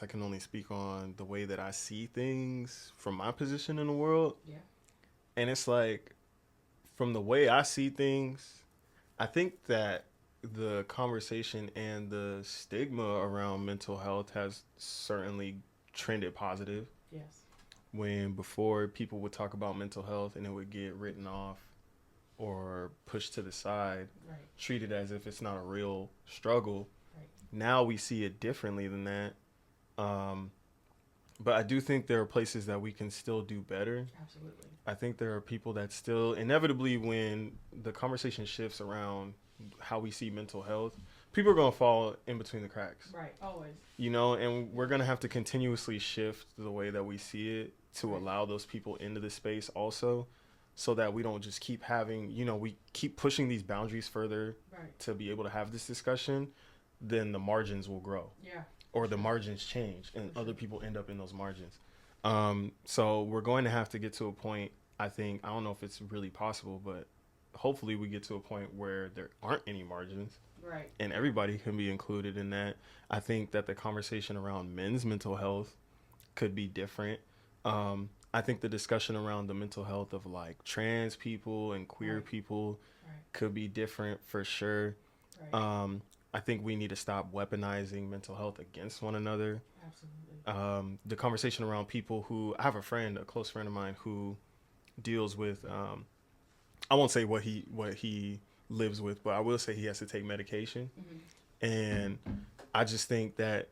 I can only speak on the way that I see things from my position in the world. Yeah. And it's like, from the way I see things, I think that the conversation and the stigma around mental health has certainly trended positive. Yes. When before people would talk about mental health and it would get written off or pushed to the side, Right. treated as if it's not a real struggle. Right. Now we see it differently than that. Um, but I do think there are places that we can still do better. Absolutely. I think there are people that still, inevitably, when the conversation shifts around how we see mental health, people are going to fall in between the cracks. Right. Always. You know, and we're going to have to continuously shift the way that we see it to Right. allow those people into the space also, so that we don't just keep having, we keep pushing these boundaries further Right. to be able to have this discussion, then the margins will grow. Yeah. Or the margins change and For other sure. people end up in those margins. So we're going to have to get to a point, I think, I don't know if it's really possible, but hopefully we get to a point where there aren't any margins Right. and everybody can be included in that. I think that the conversation around men's mental health could be different. I think the discussion around the mental health of like trans people and queer Right. people Right. could be different for sure. Right. I think we need to stop weaponizing mental health against one another. Absolutely. The conversation around people who, I have a close friend of mine who deals with, I won't say what he lives with, but I will say he has to take medication. Mm-hmm. And I just think that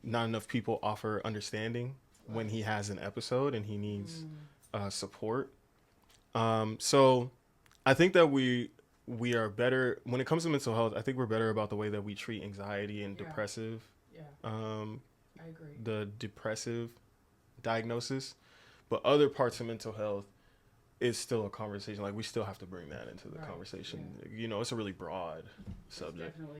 not enough people offer understanding when Right. he has an episode and he needs Mm. support. So I think that we are better when it comes to mental health. I think we're better about the way that we treat anxiety and Yeah. depressive, Yeah. I agree. the depressive diagnosis. But other parts of mental health is still a conversation. Like we still have to bring that into the Right. conversation. Yeah. It's a really broad It's subject. definitely